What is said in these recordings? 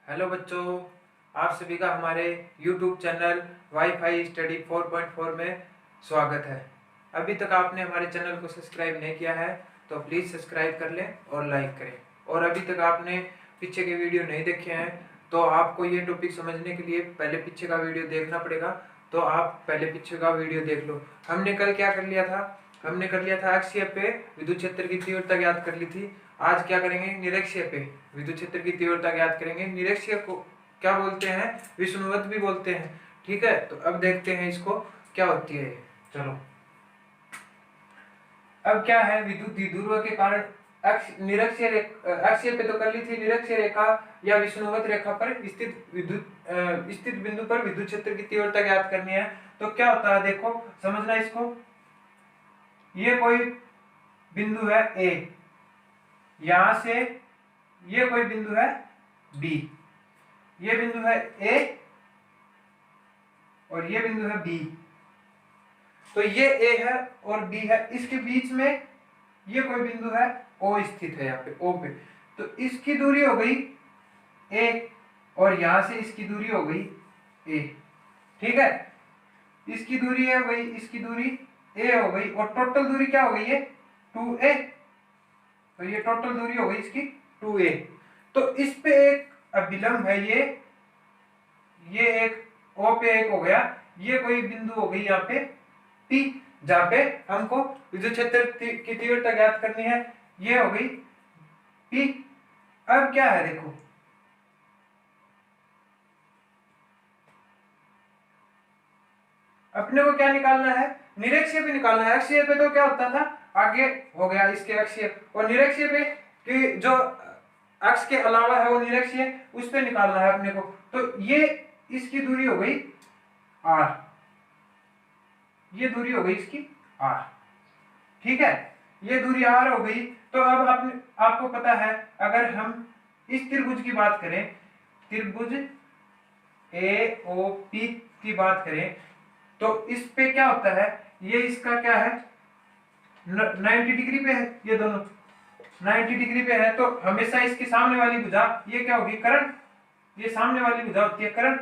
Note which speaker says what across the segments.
Speaker 1: Hello बच्चों, आप सभी का हमारे YouTube चैनल वाईफाई स्टडी 4.4 में स्वागत है। अभी तक आपने हमारे चैनल को सब्सक्राइब नहीं किया है तो प्लीज़ सब्सक्राइब कर लें और लाइक करें। और अभी तक आपने पीछे के वीडियो नहीं देखे हैं तो आपको ये टॉपिक समझने के लिए पहले पीछे का वीडियो देखना पड़ेगा। तो आप पहले पीछे का वीडियो देख लो। हमने कल क्या कर लिया था? हमने कर लिया था अक्षीय पे विद्युत क्षेत्र की तीव्रता ज्ञात कर ली थी। आज क्या करेंगे? निरक्षीय पे विद्युत क्षेत्र की तीव्रता ज्ञात करेंगे। निरक्षीय को क्या बोलते हैं? विषुवत भी बोलते हैं। ठीक है, तो अब देखते हैं इसको क्या होती है। चलो, अब क्या है? विद्युत द्विध्रुव के कारण निरक्षीय अक्षीय पे तो कर ली थी। निरक्षीय रेखा या विषुवत रेखा पर स्थित बिंदु पर विद्युत क्षेत्र की तीव्रता ज्ञात करनी है। तो क्या होता है देखो, समझना इसको। ये कोई बिंदु है ए, यहां से ये कोई बिंदु है बी, ये बिंदु है ए और ये बिंदु है बी। तो ये ए है और बी है, इसके बीच में ये कोई बिंदु है ओ स्थित है, यहाँ पे ओ पे। तो इसकी दूरी हो गई ए और यहां से इसकी दूरी हो गई ए। ठीक है, इसकी दूरी है वही, इसकी दूरी ए हो गई और टोटल दूरी क्या हो गई है? 2a। तो ये टोटल दूरी हो गई इसकी 2a। तो इस पे एक अभिलंब है, ये एक O पे एक हो गया, ये कोई बिंदु हो गई यहाँ पे P, जहां पे हमको विद्युत क्षेत्र की तीव्रता ज्ञात करनी है। ये हो गई P। अब क्या है देखो, अपने को क्या निकालना है? निरक्षीय पे निकालना है। अक्षीय पे तो क्या होता था, आगे हो गया इसके अक्षीय, और निरक्षीय पे कि जो अक्ष के अलावा है वो निरक्षीय, उस पे निकालना है अपने को। तो ये इसकी दूरी हो गई r, ये दूरी हो गई इसकी r। ठीक है, ये दूरी r हो गई। तो अब आपको पता है, अगर हम इस त्रिभुज की बात करें, त्रिभुज AOP की बात करें, तो इस पे क्या होता है? ये इसका क्या है? 90 डिग्री पे है, ये दोनों 90 डिग्री पे है। तो हमेशा इसकी सामने वाली भुजा ये क्या होगी? कर्ण। ये सामने वाली भुजा होती है कर्ण।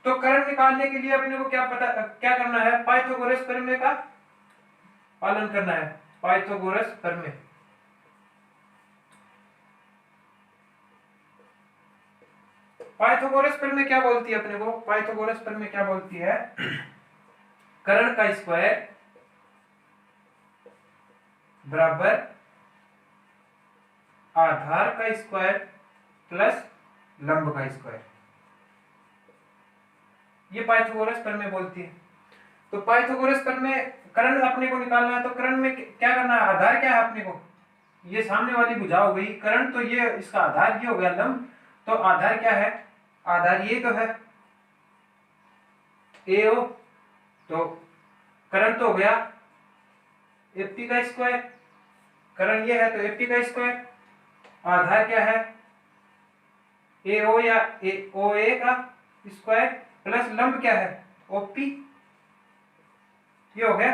Speaker 1: तो कर्ण निकालने के लिए अपने को क्या करना है? पाइथागोरस प्रमेय का पालन करना है। पाइथागोरस प्रमेय, पाइथागोरस प्रमेय क्या बोलती है अपने को? पाइथागोरस प्रमेय क्या बोलती है? कर्ण का स्क्वायर बराबर आधार का स्क्वायर प्लस लंब का स्क्वायर। ये पाइथागोरस प्रमेय बोलती है। तो पाइथागोरस प्रमेय, कर्ण अपने को निकालना है। तो कर्ण में क्या करना है? आधार क्या है अपने को? ये सामने वाली भुजा हो गई कर्ण, तो ये इसका आधार ये हो गया लंब। तो आधार क्या है? आधार ये तो है AO। तो कर्ण तो हो गया FP का स्क्वायर, कर्ण ये है तो FP का स्क्वायर। आधार क्या है? AO या OA का स्क्वायर प्लस लंब क्या है? OP। ये हो गया।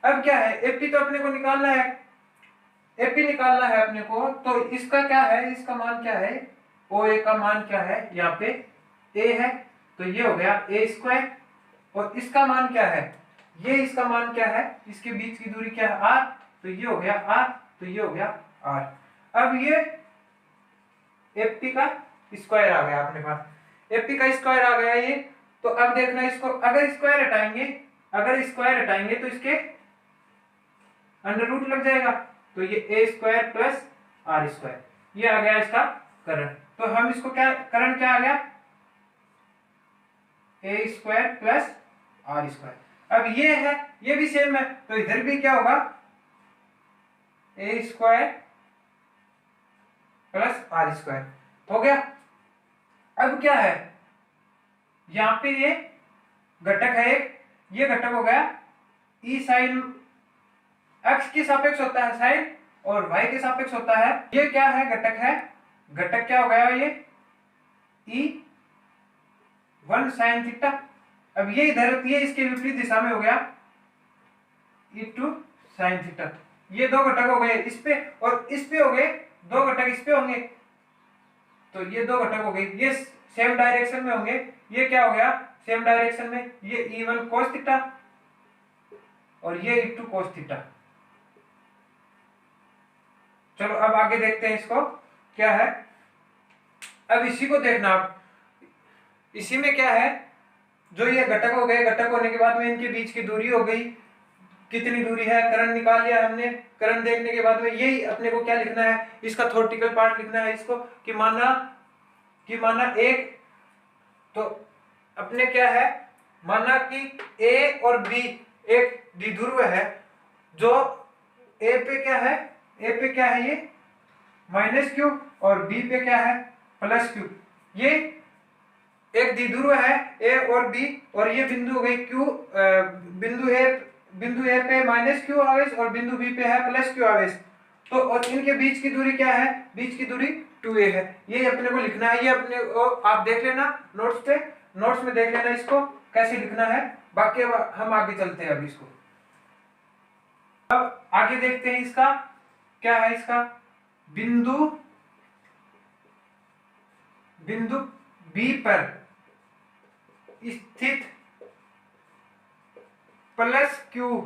Speaker 1: अब क्या है? FP तो अपने को निकालना है, FP निकालना है अपने को। तो इसका क्या है? इसका मान क्या है? OA का मान क्या है? यहाँ पे A है, तो ये हो गया A स्क्वायर। और इसका मान क्या है? ये इसका मान क्या है? इसके बीच की दूरी क्या है? R। तो ये हो गया R, तो ये हो गया R। अब ये FP का स्क्वायर आ गया अपने पास, FP का स्क्वायर आ गया ये। तो अब देखना इसको, अगर स्क्वायर हटाएंगे तो इसके अंडर रूट लग जाएगा। तो ये A square plus R square, ये आ गया इसका कर्ण। तो हम इसको क्या, कर्ण क्या आ गया? A square plus R square. अब ये है, ये भी सेम है, तो इधर भी क्या होगा? A square plus R square हो गया। अब क्या है? यहां पे ये घटक है एक, ये घटक हो गया E साइन, x के सापेक्ष होता है साइन और y के सापेक्ष होता है। ये क्या है? घटक है। घटक क्या हो गया? ये E1 साइन थीटा। अब ये इधर, ये इसके विपरीत दिशा में हो गया E2 साइन थीटा। ये दो घटक हो गए इस पे, और इस पे हो गए दो घटक इस पे होंगे। तो ये दो घटक हो गए, ये सेम डायरेक्शन में होंगे, ये क्या हो गया सेम डायरेक्शन में, ये E1 cos थीटा और ये E2 cos थीटा। चलो अब आगे देखते हैं इसको क्या है। अब इसी को देखना आप, इसी में क्या है, जो ये घटक हो गए, घटक होने के बाद में इनके बीच की दूरी हो गई, कितनी दूरी है, करण निकाल लिया हमने। करण देखने के बाद में यही अपने को क्या लिखना है, इसका थ्योरेटिकल पार्ट लिखना है इसको, कि माना एक, तो अपने क्या है, माना कि ए और बी एक द्विध्रुव है, जो ए पे क्या है, ये -q और बी पे क्या है +q। ये एक द्विध्रुव है ए और बी, और ये बिंदु हो गई q, बिंदु ए पे -q आवेश और बिंदु बी पे है +q आवेश। तो और इनके बीच की दूरी क्या है, बीच की दूरी 2a है। ये अपने को लिखना है, ये अपने को आप देख लेना नोट्स में देख लेना इसको कैसे लिखना है। बाकी हम आगे चलते हैं अब इसको। अब आगे देखते हैं इसका क्या है, इसका बिंदु बी पर स्थित +q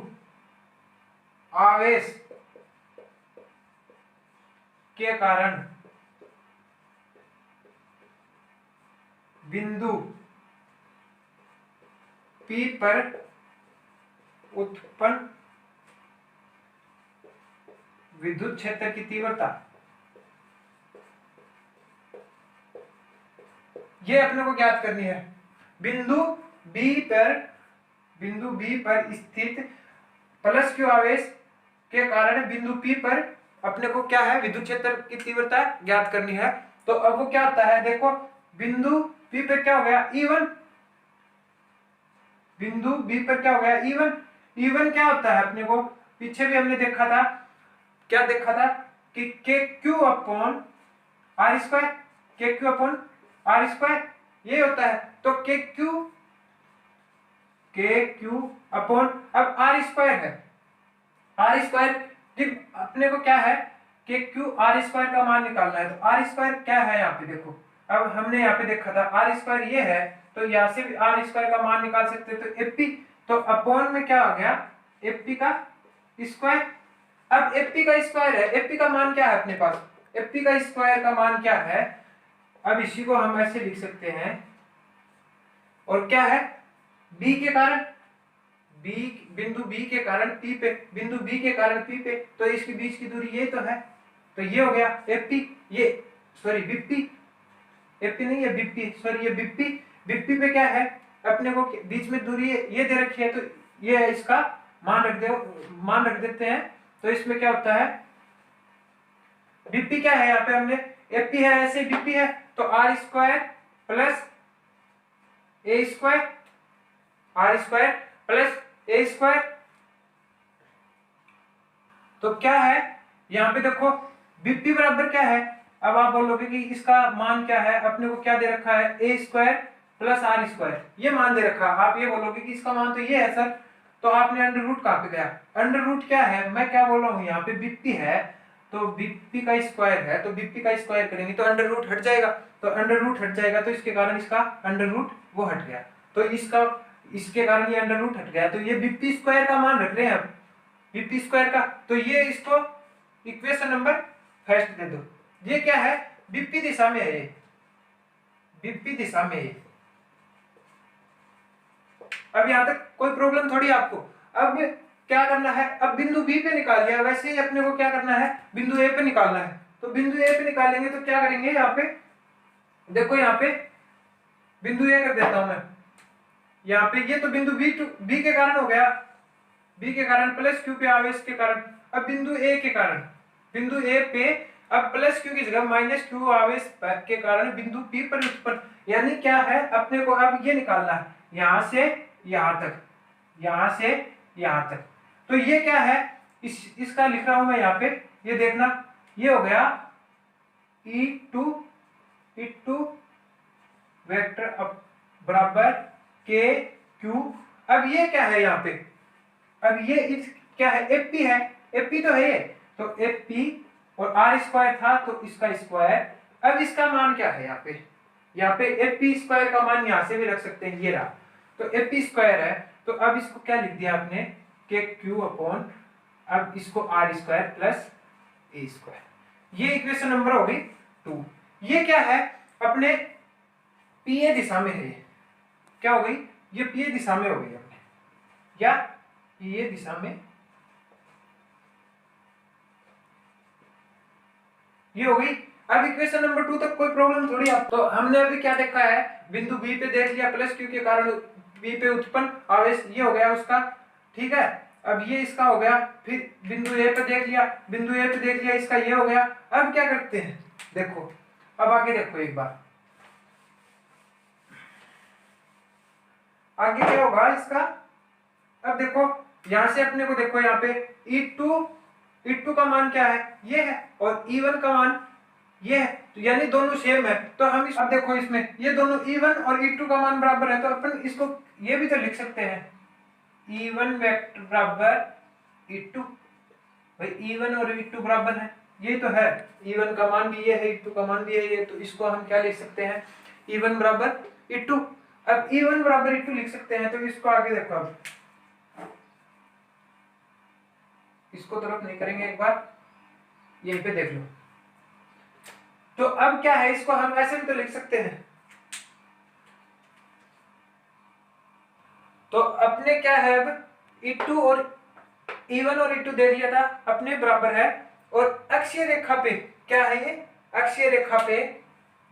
Speaker 1: आवेश के कारण बिंदु P पर उत्पन्न विद्युत क्षेत्र की तीव्रता, ये अपने को ज्ञात करनी है। बिंदु B पर स्थित +q आवेश के कारण बिंदु P पर अपने को क्या है, विद्युत क्षेत्र की तीव्रता ज्ञात करनी है। तो अब वो क्या होता है, देखो बिंदु P पर क्या हो गया E1, बिंदु B पर क्या हो गया E1 क्या होता है, अपने को पीछे भी हमने देखा था, क्या देखा था कि KQ/R², ये होता है। तो KQ अब R² है, अपने को क्या है KQ/R² का मान निकालना है। तो R² क्या है यहाँ पे देखो, अब हमने यहाँ पे देखा था R² ये है, तो यहाँ से भी R² का मान निकाल सकते हैं। तो FP, तो अपॉन में क्या आ गया FP का स्क्वायर। अब FP का स्क्वायर है, FP का मान क्या है अपने पास, FP का स्क्वायर का मान क्या है, अब इसी को हम ऐसे लिख सकते हैं, और क्या है B के कारण, बिंदु B के कारण P पे, बिंदु B के कारण P पे, तो इसके बीच की दूरी ये तो है, तो ये हो गया FP, ये सॉरी BP, FP नहीं है BP, सॉरी ये BP पे क्या है, अपने को बीच में दूरी ये दे रखी है, तो ये इसका मान रख देते हैं। तो इसमें क्या होता है, BP क्या है, यहाँ पे हमने FP है, ऐसे BP है, तो R² प्लस A², तो क्या है यहाँ पे देखो BP बराबर क्या है। अब आप बोलोगे कि इसका मान क्या है, अपने को क्या दे रखा है A² प्लस R², ये मान दे रखा है। आप ये बोलोगे कि इसका मान तो ये है सर, तो आपने अंडर रूट कहाँ पे गया, अंडर रूट क्या है, मैं क्या बोल रहा हूँ, यहाँ पे BP है तो BP का स्क्वायर है, तो BP का स्क्वायर करेंगे तो अंडर रूट हट जाएगा, तो अंडर रूट हट जाएगा, तो इसके कारण इसका अंडर रूट वो हट गया, तो इसके कारण ये अंडर रूट हट गया, तो ये BP² का मान रख रहे हैं हम, BP² का। तो ये इसको इक्वेशन नंबर फर्स्ट दे दो। ये क्या है, BP दिशा में है, ये BP दिशा में है। अब यहां तक कोई प्रॉब्लम थोड़ी आपको। अब क्या करना है, अब बिंदु B पे निकाल लिया, वैसे ही अपने को क्या करना है, बिंदु A पे निकालना है। तो बिंदु A पे निकालेंगे तो क्या करेंगे, यहाँ पे देखो, यहाँ पे बिंदु A कर देता हूं मैं, यहाँ पे ये तो बिंदु B के कारण हो गया, B के कारण +q पे आवेश के कारण। अब बिंदु A के कारण, बिंदु A पे अब +q की जगह -q आवेश के कारण बिंदु P पर उत्पन्न, यानी क्या है, अपने को अब ये निकालना है, यहां से यहां तक, यहां से यहां तक। तो ये क्या है, इसका लिख रहा हूं मैं यहाँ पे, ये देखना, ये हो गया E2 वेक्टर बराबर KQ। अब ये क्या है यहाँ पे, अब ये क्या है, FP है, FP तो है ये, तो FP और R² था तो इसका स्क्वायर अब इसका मान क्या है यहाँ पे एफ पी स्क्वायर का मान यहां से भी रख सकते हैं, ये रहा। तो एफ पी स्क्वायर है, तो अब इसको क्या लिख दिया आपने के क्यू अपॉन, अब इसको आर स्क्वायर प्लस ए स्क्वायर। ये इक्वेशन नंबर हो गई 2। ये क्या है अपने पीए दिशा में है, क्या हो गई ये पीए दिशा में हो गई अपने, या पीए दिशा में ये हो गई। अब इक्वेशन नंबर 2 तक कोई प्रॉब्लम थोड़ी। आप तो हमने अभी क्या देखा है, बिंदु बी पे देख लिया प्लस क्यू के कारण बी पे उत्पन्न आवेश, ये हो गया उसका, ठीक है। अब ये इसका हो गया, फिर बिंदु ए पे देख लिया, बिंदु ए पे देख लिया, इसका ये हो गया। अब क्या करते हैं, देखो अब आगे देखो एक बार, आगे क्या होगा इसका। अब देखो यहां से अपने को देखो यहाँ पे E2 का मान क्या है, ये है, और E1 का मान ये है, तो यानी दोनों सेम है। तो हम अब देखो इसमें ये दोनों E1 और E2 का मान बराबर है, तो अपन इसको ये भी तो लिख सकते हैं E1 वेक्टर बराबर E2। भाई E1 और E2 बराबर है, ये तो है, E1 का मान भी ये है, E2 का मान भी है ये, तो इसको हम क्या लिख सकते हैं E1 बराबर E2। अब E1 बराबर E2 लिख सकते हैं, तो इसको आगे देखो, अब इसको तरफ नहीं करेंगे, एक बार यहीं पे देख लो। तो अब क्या है, इसको हम ऐसे भी तो लिख सकते हैं। तो अपने क्या है, अब E2 और E1 और E2 दे दिया था अपने बराबर है, और अक्षीय रेखा पे क्या है, ये अक्षीय रेखा पे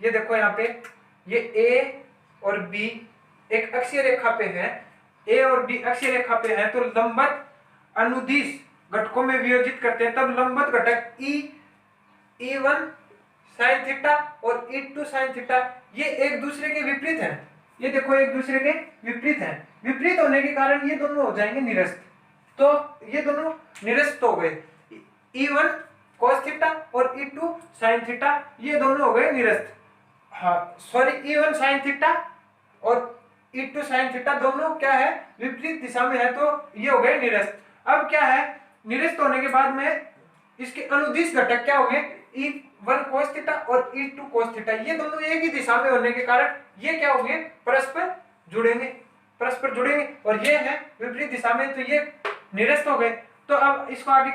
Speaker 1: ये देखो यहाँ पे ये A और B एक अक्षीय रेखा पे है, A और B अक्षीय रेखा पे है, तो लंबवत अनुदिश घटकों में वियोजित करते हैं, तब लंबवत घटक E1 साइन थीटा और E2 साइन थीटा ये एक दूसरे के विपरीत हैं। ये देखो एक दूसरे के विपरीत हैं, विपरीत होने के कारण ये दोनों हो जाएंगे निरस्त। तो ये दोनों निरस्त हो गए, E1 cos थीटा और E2 साइन थीटा ये दोनों हो गए निरस्त। हाँ सॉरी, E1 साइन थीटा और E2 साइन थीटा दोनों क्या है, विपरीत दिशा में है, तो ये हो गए निरस्त। अब क्या है, निरस्त होने के बाद में इसके अनुदिश घटक क्या होंगे, E1 cos थीटा और E2 cos थीटा, ये दोनों एक ही दिशा में होने के कारण ये क्या होंगे, परस्पर जुड़ेंगे, और ये है विपरीत दिशा में, तो ये निरस्त हो गए। तो अब इसको आगे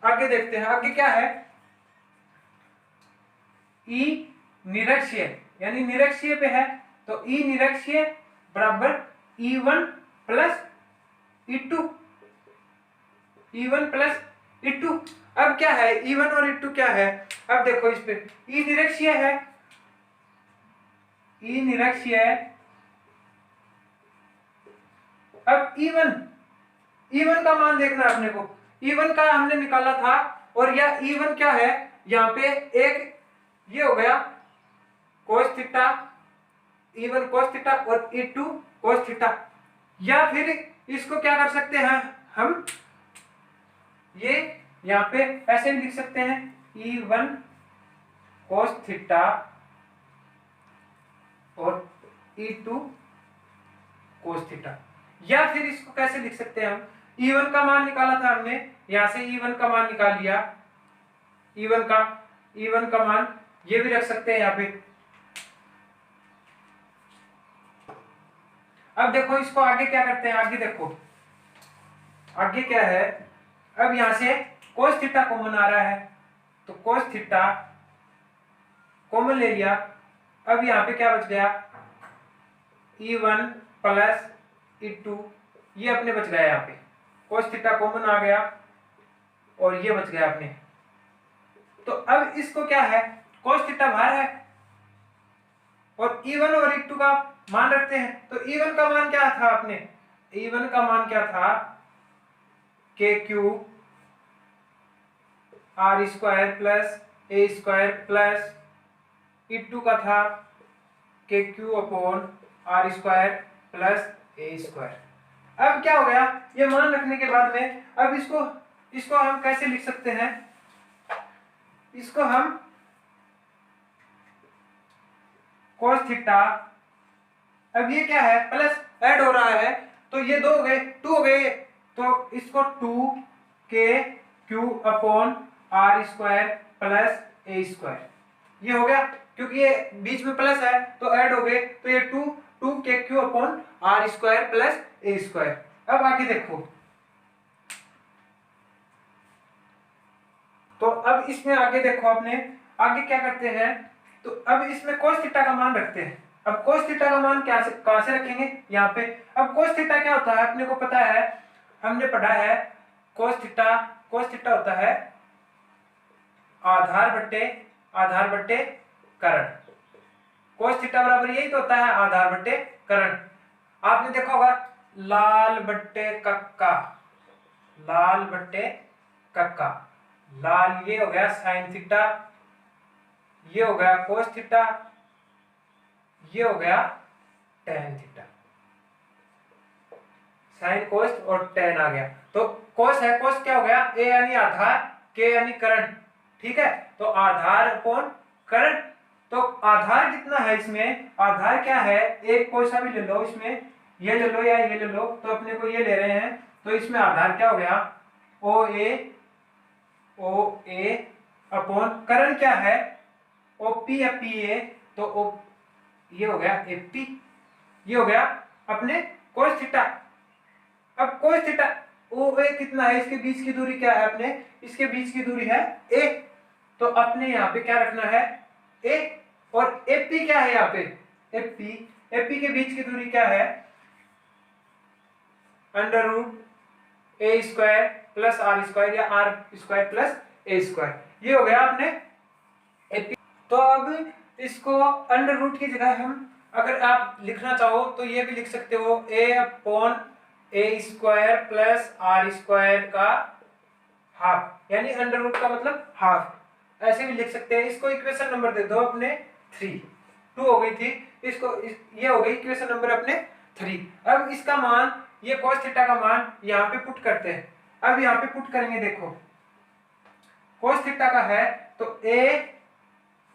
Speaker 1: आगे देखते हैं, आगे क्या है, E निरक्षीय यानी निरक्षीय पे है, तो E निरक्षीय बराबर E1 प्लस E2। अब क्या है, E1 और E2 क्या है, अब देखो इस पे E निरक्षीय है, अब E1 का मान देखना है अपने को, E1 का हमने निकाला था, और यह E1 क्या है, यहाँ पे एक ये हो गया cos theta, E1 cos theta और E2 cos थीटा, या फिर इसको क्या कर सकते हैं हम, ये यहाँ पे ऐसे भी लिख सकते हैं E1 cos थीटा और E2 cos थीटा, या फिर इसको कैसे लिख सकते हैं हम, E1 का मान निकाला था हमने, यहां से E1 का मान निकाल लिया, E1 का मान ये भी रख सकते हैं यहाँ पे। अब देखो इसको आगे क्या करते हैं, आगे देखो आगे क्या है, अब यहां से cos थीटा कॉमन आ रहा है, तो cos थीटा कॉमन ले लिया। अब यहाँ पे क्या बच गया, E1 प्लस E2 ये अपने बच गया, यहाँ पे cos थीटा कॉमन आ गया और ये बच गया अपने। तो अब इसको क्या है, cos थीटा बाहर है और E1 और E2 का मान रखते हैं, तो E1 का मान क्या था अपने, E1 का मान क्या था, KQ R square plus A square plus E2 का था KQ upon R square plus A square. अब क्या हो गया, ये मान रखने के बाद में अब इसको हम कैसे लिख सकते हैं, इसको हम cos थीटा, अब ये क्या है प्लस ऐड हो रहा है, तो ये 2 हो गए, तो इसको 2KQ upon R square plus A square, ये हो गया, क्योंकि ये बीच में प्लस है तो ऐड हो गए, तो ये 2 के Q upon are square plus A square. अब आगे देखो, तो अब इसमें आगे देखो आपने आगे क्या करते हैं, तो अब इसमें cos थीटा का मान रखते हैं। अब cos थीटा का मान क्या कहां से रखेंगे, यहाँ पे। अब cos थीटा क्या होता है अपने को पता है, हमने पढ़ा है cos थीटा होता है आधार बट्टे करण। cos थीटा बराबर यही तो होता है आधार बट्टे करण। आपने देखा होगा लाल बट्टे कक्का, लाल ये हो गया साइन थीटा, ये हो गया कोस थीटा, ये हो गया टेन थीटा। साइन कोस और टेन आ गया, तो कोस है, कोस क्या हो गया, ए यानी आधार, के यानी करंट, ठीक है। तो आधार अपॉन करंट, तो आधार कितना है इसमें, आधार क्या है, एक कोई सा भी ले लो, इसमें ये ले लो या ये ले लो, तो अपने को ये ले रहे हैं, तो इसमें आधार क्या हो गया, ओ ए अपॉन करंट क्या है, ओपी या पी ए, तो ओ ये हो गया एपी, ये हो गया अपने कोस थीटा। अब कोस थीटा ओ ए कितना है, इसके बीच की दूरी क्या है अपने, इसके बीच की दूरी है ए, तो अपने यहाँ पे क्या रखना है ए, और एपी क्या है यहाँ पे, एपी के बीच की दूरी क्या है, under root a square plus are square या आर स्क्वायर प्लस ए स्क्वायर, ये हो गया अपने एपी। तो अब इसको अंडर रूट की जगह हम अगर आप लिखना चाहो तो ये भी लिख सकते हो, a upon A square plus are square का हाफ, यानी अंडर रूट का मतलब हाफ, ऐसे भी लिख सकते हैं। इसको इक्वेशन नंबर दे दो अपने 3, 2 हो गई थी, ये हो गई इक्वेशन नंबर अपने 3। अब इसका मान, ये cos थीटा का मान यहाँ पे पुट करते हैं। अब यहाँ पे पुट करेंगे, देखो cos थीटा का है तो a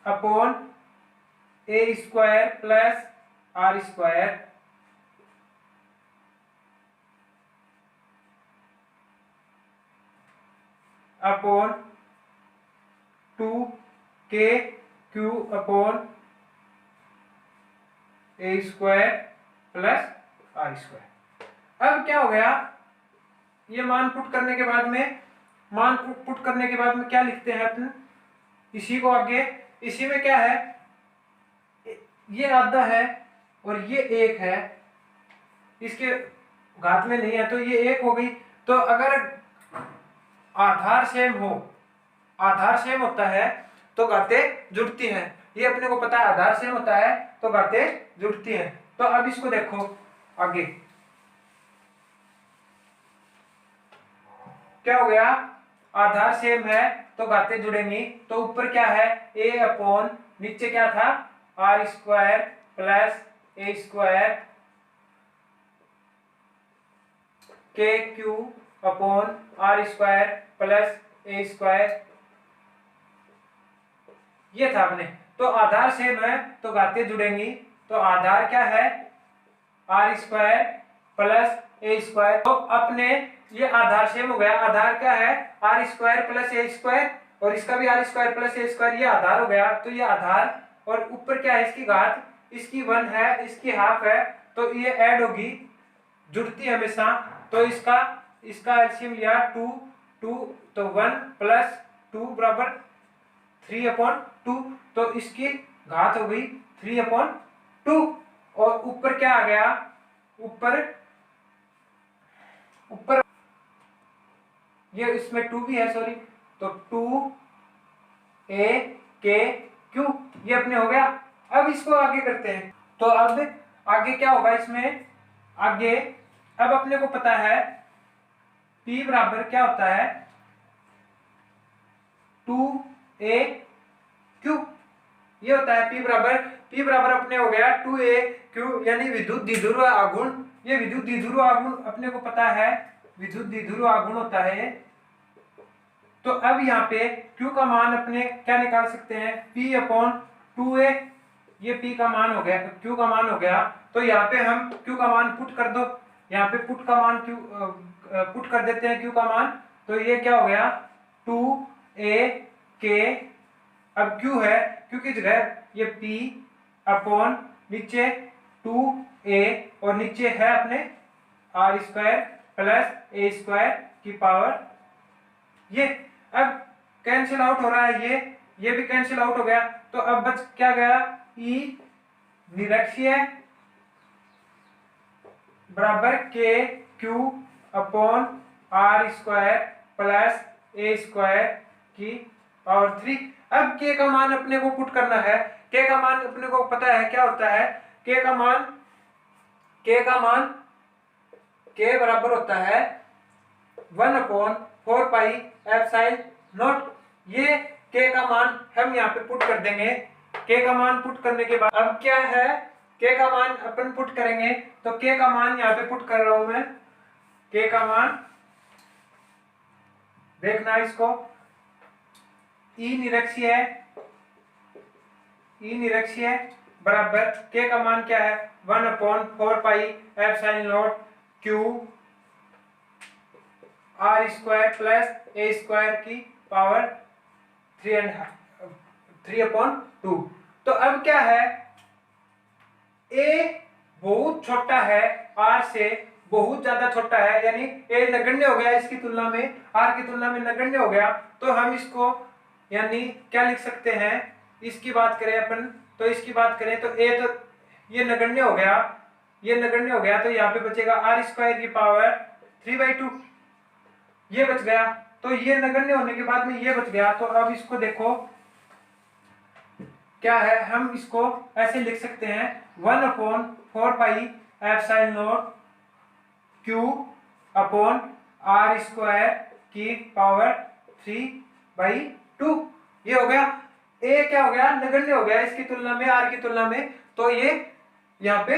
Speaker 1: upon A square plus are square upon 2 के Q upon A square plus are square. अब क्या हो गया, ये मान पुट करने के बाद में, मान पुट करने के बाद में क्या लिखते हैं अपन, इसी को आगे, इसी में क्या है, ये आधा है और ये एक है, इसके घात में नहीं है तो ये एक हो गई। तो अगर आधार सेम हो, आधार सेम होता है तो घातें जुड़ती हैं, ये अपने को पता है, आधार सेम होता है तो घातें जुड़ती हैं। तो अब इसको देखो आगे क्या हो गया, आधार सेम है तो घातें जुड़ेंगी, तो ऊपर क्या है a अपॉन, नीचे क्या था आर स्क्वायर प्लस ए स्क्वायर के Q upon are square plus A square, ये था अपने। तो आधार सेम है तो घातें जुड़ेंगी, तो आधार क्या है आर स्क्वायर प्लस ए स्क्वायर, तो अपने ये आधार सेम हो गया, आधार क्या है आर स्क्वायर प्लस ए स्क्वायर, और इसका भी आर स्क्वायर प्लस ए स्क्वायर, ये आधार हो गया, तो ये आधार, और ऊपर क्या है इसकी घात, इसकी 1 है, इसकी हाफ है, तो ये ऐड होगी, जुड़ती है हमेशा, तो इसका एलसीएम लिया 2, तो 1 प्लस 2 बराबर 3/2, तो इसकी घात हो गई 3/2, और ऊपर क्या आ गया, ऊपर ये इसमें 2 भी है, सॉरी, तो 2a k q, ये अपने हो गया। अब इसको आगे करते हैं, तो अब आगे क्या होगा इसमें, आगे अब अपने को पता है p बराबर क्या होता है 2a q, ये होता है p बराबर अपने हो गया 2a q, यानी विद्युत द्विध्रुव आघूर्ण, ये विद्युत द्विध्रुव आघूर्ण अपने को पता है, विद्युत द्विध्रुव आघूर्ण होता है। तो अब यहाँ पे q का मान अपने क्या निकाल सकते हैं, p अपॉन 2a, ये p का मान हो गया, q का मान हो गया, तो यहाँ पे हम q का मान पुट कर दो, यहाँ पे पुट का मान पुट कर देते हैं q का मान, तो ये क्या हो गया 2a k अब Q है, Q की जगह ये P अपॉन नीचे 2a और नीचे है अपने r square plus a square की पावर ये। अब कैंसिल आउट हो रहा है, ये भी कैंसिल आउट हो गया, तो अब बच क्या गया, E निरक्षीय बराबर के Q upon r square plus a square की पावर 3। अब k का मान अपने को पुट करना है, k का मान अपने को पता है क्या होता है, k का मान k बराबर होता है 1/4 पाई एप्सिलॉन नॉट। ये k का मान हम यहाँ पे पुट कर देंगे। k का मान पुट करने के बाद अब क्या है, k का मान अपन पुट करेंगे, तो k का मान यहाँ पे पुट कर रहा हूं मैं। k का मान देखना इसको, E निरक्षीय है बराबर k का मान क्या है 1/4 pi epsilon not q r square plus a square की पावर 3/2। तो अब क्या है, a बहुत छोटा है, r से बहुत ज्यादा छोटा है, यानी a नगण्य हो गया इसकी तुलना में, r की तुलना में नगण्य हो गया। तो हम इसको यानी क्या लिख सकते हैं, इसकी बात करें अपन, तो इसकी बात करें तो a तो ये नगण्य हो गया, तो यहाँ पे बचेगा r स्क्वायर की पावर 3/2, ये बच गया। तो ये नगण्य होने के बाद में ये बच गया। तो अब इसको देखो क्या है, हम इसको ऐसे लिख सकते हैं 1/4 pi epsilon not q upon r square की पावर 3/2। ये हो गया, a क्या हो गया, नगण्य हो गया इसकी तुलना में, r की तुलना में, तो ये यहाँ पे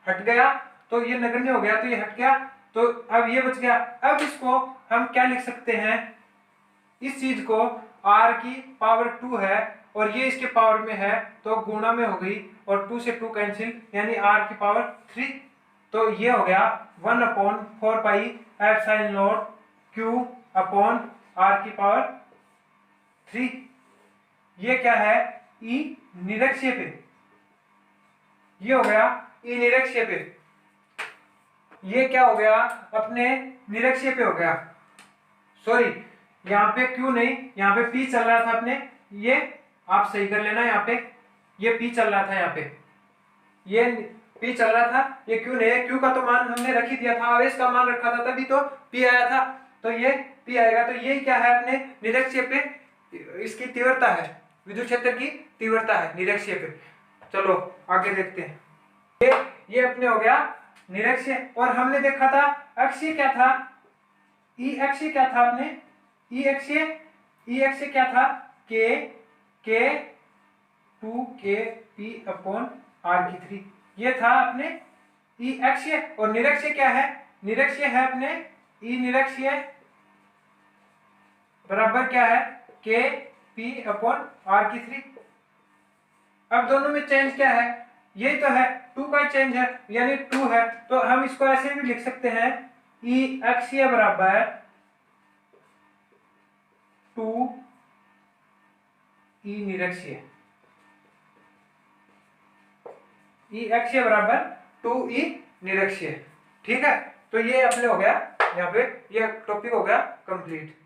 Speaker 1: हट गया, तो ये नगण्य हो गया तो ये हट गया, तो अब ये बच गया। अब इसको हम क्या लिख सकते हैं, इस चीज को r की पावर 2 है और ये इसके पावर में है, तो गुणा में हो गई और 2 से 2 कैंसिल, यानी r की पावर 3। तो ये हो गया 1/4 pi epsilon not q upon r की पावर 3। ये क्या है, E निरक्षीय पे, ये हो गया E निरक्षीय पे, ये क्या हो गया अपने निरक्षीय पे हो गया, सॉरी यहाँ पे Q नहीं, यहाँ पे P चल रहा था अपने, ये आप सही कर लेना, यहाँ पे ये P चल रहा था, यहाँ पे ये P चल रहा था, ये Q नहीं है। Q का तो मान हमने रख ही दिया था, आवेश का मान रखा था तभी तो P आया था, तो ये P आएगा। तो ये क्या है अपने निरक्षीय पे, इसकी तीव्रता है, विद्युत क्षेत्र की तीव्रता है निरक्षीय पे। चलो आगे देखते हैं, ये अपने हो गया निरक्षीय। और हमने देखा था अक्षीय क्या था, ई अक्षीय क्या था अपने, ई अक्षीय क्या था, k 2k p upon r3, ये था अपने ई अक्षीय। और निरक्षीय क्या है, निरक्षीय है अपने ई निरक्षीय बराबर क्या है k p अपॉन r3। अब दोनों में चेंज क्या है, यही तो है, 2 का चेंज है, यानी 2 है, तो हम इसको ऐसे भी लिख सकते हैं, ई अक्षीय बराबर 2 ई निरक्षीय, ई अक्षीय बराबर 2 ई निरक्षीय। ठीक है, तो ये अपने हो गया, यहाँ पे ये टॉपिक हो गया कंप्लीट।